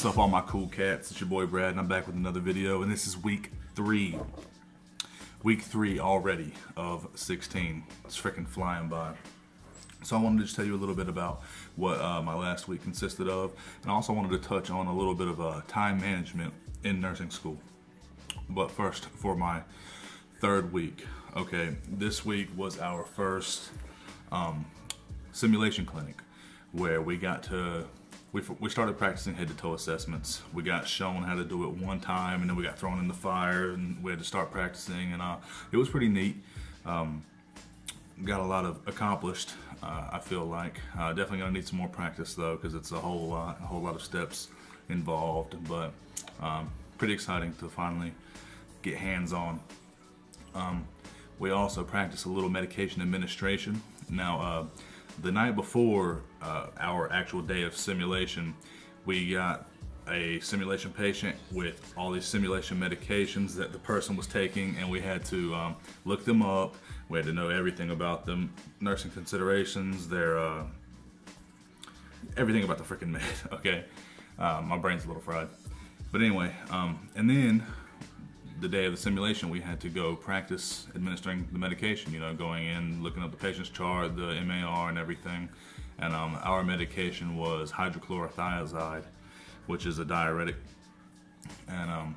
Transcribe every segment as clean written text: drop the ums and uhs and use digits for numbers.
What's up, all my cool cats? It's your boy Brad, and I'm back with another video, and this is week 3. Week 3 already of 16. It's freaking flying by. So I wanted to just tell you a little bit about what my last week consisted of, and I also wanted to touch on a little bit of time management in nursing school. But first, for my third week, okay, this week was our first simulation clinic where we got to we started practicing head-to-toe assessments. We got shown how to do it one time, and then we got thrown in the fire, and we had to start practicing, and it was pretty neat. Got a lot of accomplished, I feel like. Definitely gonna need some more practice though, because it's a whole lot of steps involved, but pretty exciting to finally get hands-on. We also practiced a little medication administration. Now, the night before our actual day of simulation, we got a simulation patient with all these simulation medications that the person was taking, and we had to look them up. We had to know everything about them, nursing considerations, their everything about the freaking med. Okay, my brain's a little fried, but anyway, and then the day of the simulation, we had to go practice administering the medication, you know, going in, looking up the patient's chart, the MAR and everything. And our medication was hydrochlorothiazide, which is a diuretic. And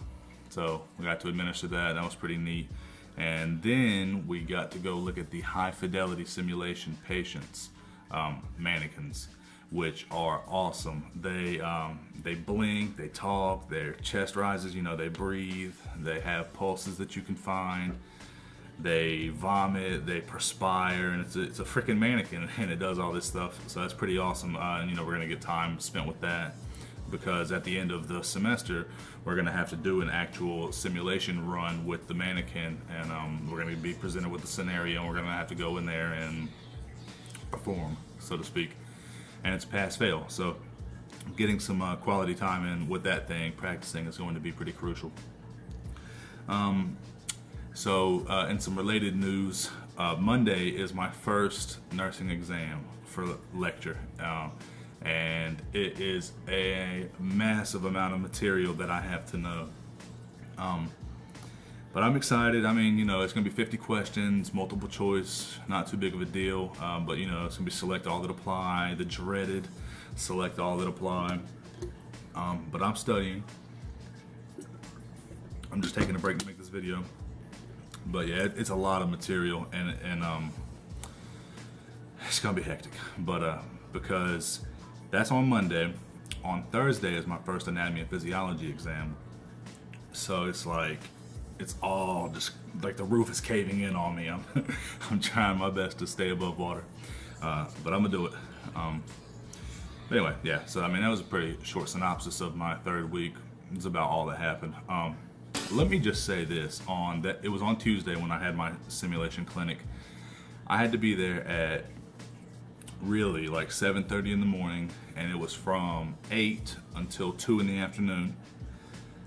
so we got to administer that. That was pretty neat. And then we got to go look at the high fidelity simulation patients, mannequins, which are awesome. They blink, they talk, their chest rises, you know, they breathe, they have pulses that you can find, they vomit, they perspire, and it's a freaking mannequin, and it does all this stuff. So that's pretty awesome. And you know, we're gonna get time spent with that, because at the end of the semester we're gonna have to do an actual simulation run with the mannequin, and we're gonna be presented with the scenario, and we're gonna have to go in there and perform, so to speak. And it's pass-fail, so getting some quality time in with that thing, practicing, is going to be pretty crucial. In some related news, Monday is my first nursing exam for lecture, and it is a massive amount of material that I have to know. But I'm excited. I mean, you know, it's going to be 50 questions, multiple choice, not too big of a deal. But, you know, it's going to be select all that apply, the dreaded select all that apply. But I'm studying. I'm just taking a break to make this video. But yeah, it's a lot of material, and it's going to be hectic. But because that's on Monday. On Thursday is my first anatomy and physiology exam. So it's like, it's all just like the roof is caving in on me. I'm trying my best to stay above water, but I'm gonna do it. But anyway, yeah. So I mean, that was a pretty short synopsis of my third week. It's about all that happened. Let me just say this: it was on Tuesday when I had my simulation clinic. I had to be there at really like 7:30 in the morning, and it was from 8 until 2 in the afternoon.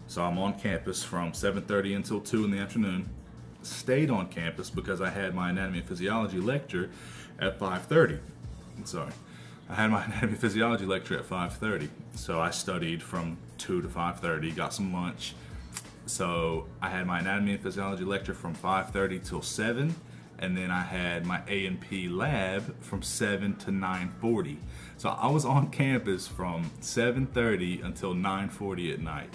So I'm on campus from 7:30 until 2 in the afternoon. Stayed on campus because I had my anatomy and physiology lecture at 5:30. Sorry. I had my anatomy and physiology lecture at 5:30. So I studied from 2 to 5:30, got some lunch. So I had my anatomy and physiology lecture from 5:30 till 7, and then I had my A&P lab from 7 to 9:40. So I was on campus from 7:30 until 9:40 at night.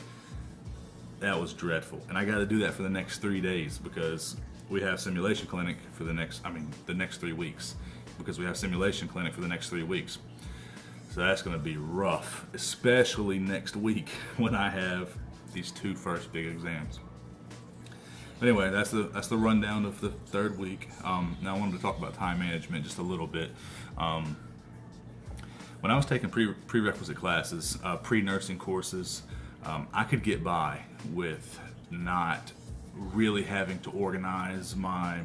That was dreadful, and I got to do that for the next 3 days, because we have simulation clinic for the next 3 weeks, because we have simulation clinic for the next 3 weeks. So that's going to be rough, especially next week when I have these 2 first big exams. But anyway, that's the rundown of the third week. Now I wanted to talk about time management just a little bit. When I was taking prerequisite classes, pre-nursing courses, I could get by with not really having to organize my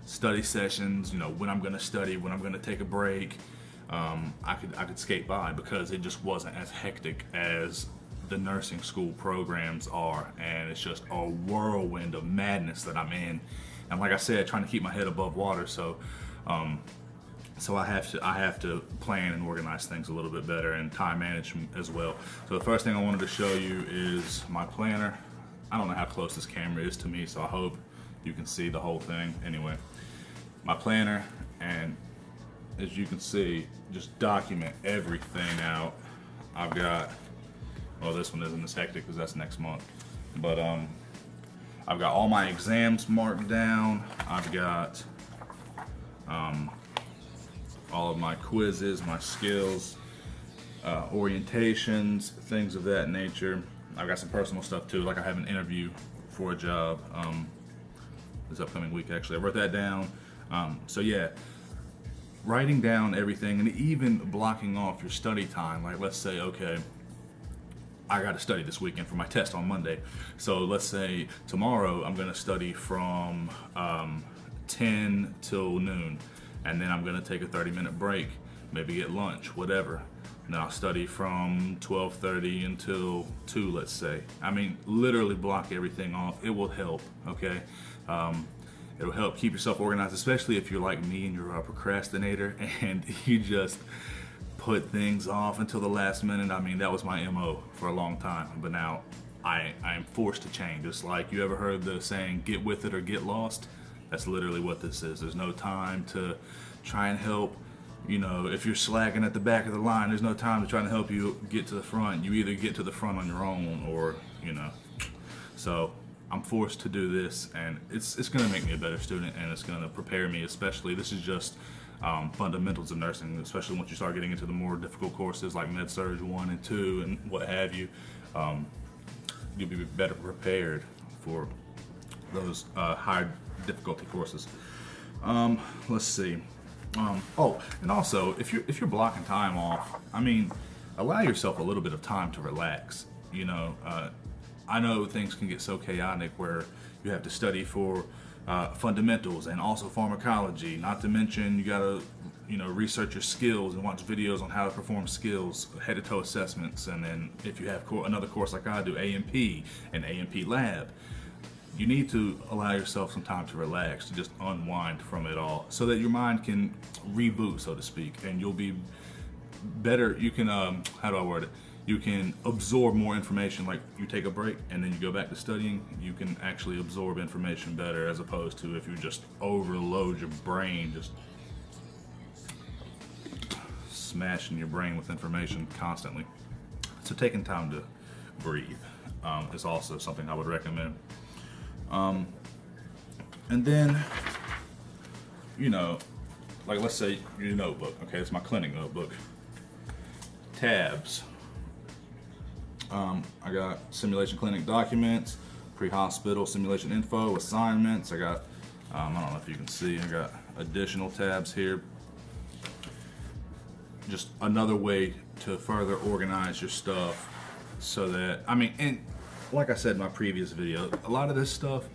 study sessions, you know, when I'm going to study, when I'm going to take a break. I could skate by, because it just wasn't as hectic as the nursing school programs are, and it's just a whirlwind of madness that I'm in. And like I said, trying to keep my head above water. So So I have to plan and organize things a little bit better, and time management as well. So the first thing I wanted to show you is my planner. I don't know how close this camera is to me, so I hope you can see the whole thing. Anyway, my planner, and as you can see, just document everything out. I've got, well, this one isn't as hectic because that's next month, but I've got all my exams marked down. I've got all of my quizzes, my skills, orientations, things of that nature. I've got some personal stuff too, like I have an interview for a job this upcoming week actually. I wrote that down. So yeah, writing down everything and even blocking off your study time. Like let's say, okay, I got to study this weekend for my test on Monday. So let's say tomorrow I'm going to study from 10 till noon. And then I'm gonna take a 30-minute break, maybe get lunch, whatever. And then I'll study from 12:30 until 2, let's say. I mean, literally block everything off. It will help, okay? It'll help keep yourself organized, especially if you're like me and you're a procrastinator and you just put things off until the last minute. I mean, that was my MO for a long time, but now I am forced to change. It's like, you ever heard the saying, get with it or get lost? That's literally what this is. There's no time to try and help, you know, if you're slacking at the back of the line, there's no time to try to help you get to the front. You either get to the front on your own or, you know. So I'm forced to do this, and it's gonna make me a better student, and it's gonna prepare me, especially, this is just fundamentals of nursing, especially once you start getting into the more difficult courses like Med-Surg 1 and 2 and what have you. You'll be better prepared for those high difficulty courses. Let's see. Oh, and also, if you're blocking time off, I mean, allow yourself a little bit of time to relax. You know, I know things can get so chaotic where you have to study for fundamentals and also pharmacology. Not to mention, you gotta, you know, research your skills and watch videos on how to perform skills, head-to-toe assessments, and then if you have another course like I do, A&P and A&P lab. You need to allow yourself some time to relax, to just unwind from it all, so that your mind can reboot, so to speak, and you'll be better. You can, how do I word it? You can absorb more information. Like, you take a break and then you go back to studying, you can actually absorb information better, as opposed to if you just overload your brain, just smashing your brain with information constantly. So taking time to breathe is also something I would recommend. And then, you know, like let's say your notebook, okay, it's my clinic notebook. Tabs. I got simulation clinic documents, pre-hospital simulation info, assignments. I got, I don't know if you can see, I got additional tabs here. Just another way to further organize your stuff so that, I mean, and like I said in my previous video, a lot of this stuff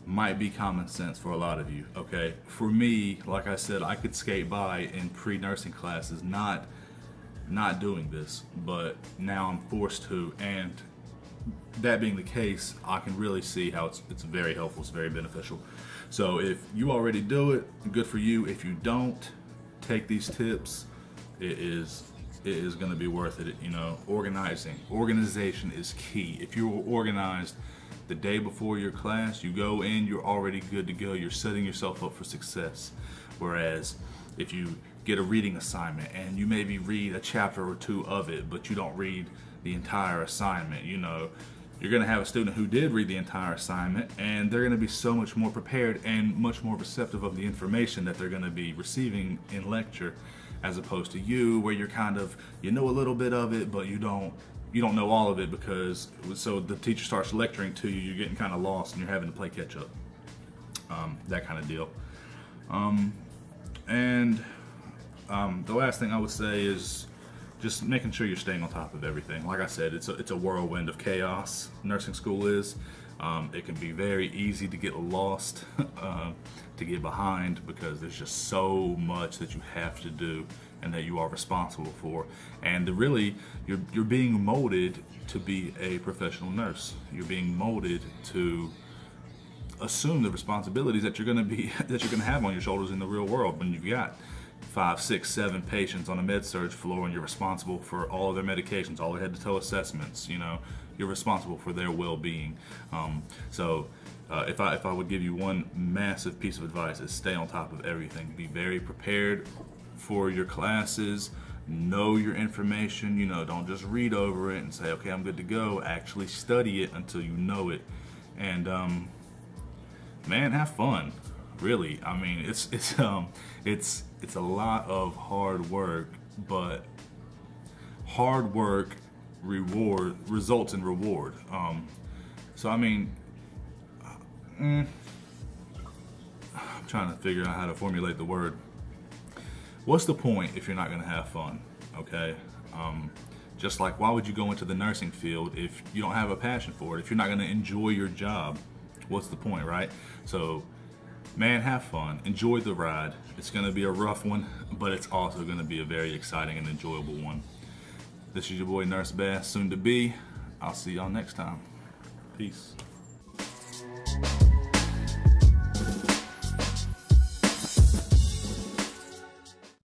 might be common sense for a lot of you, okay? For me, like I said, I could skate by in pre-nursing classes not doing this, but now I'm forced to, and that being the case, I can really see how it's very helpful, it's very beneficial. So if you already do it, good for you. If you don't, take these tips. It is going to be worth it. You know, organization is key. If you're organized the day before your class, you go in, you're already good to go. You're setting yourself up for success. Whereas if you get a reading assignment and you maybe read a chapter or two of it, but you don't read the entire assignment, you know, you're going to have a student who did read the entire assignment, and they're going to be so much more prepared and much more receptive of the information that they're going to be receiving in lecture, as opposed to you, where you're kind of, you know, a little bit of it, but you don't know all of it, because so the teacher starts lecturing to you, you're getting kind of lost and you're having to play catch up, that kind of deal. The last thing I would say is just making sure you're staying on top of everything. Like I said, it's a whirlwind of chaos. Nursing school is. It can be very easy to get lost, to get behind, because there's just so much that you have to do and that you are responsible for. And really, you're being molded to be a professional nurse. You're being molded to assume the responsibilities that you're going to have on your shoulders in the real world when you've got 5, 6, 7 patients on a med-surg floor, and you're responsible for all of their medications, all their head-to-toe assessments. You know, you're responsible for their well-being. If I would give you one massive piece of advice, is stay on top of everything. Be very prepared for your classes. Know your information. You know, don't just read over it and say, okay, I'm good to go. Actually study it until you know it. And man, have fun. Really, I mean, it's a lot of hard work, but hard work results in reward. So I mean, I'm trying to figure out how to formulate the word. What's the point if you're not going to have fun? Okay, just like, why would you go into the nursing field if you don't have a passion for it? If you're not going to enjoy your job, what's the point, right? So, man, have fun. Enjoy the ride. It's going to be a rough one, but it's also going to be a very exciting and enjoyable one. This is your boy Nurse Bass, soon to be. I'll see y'all next time. Peace.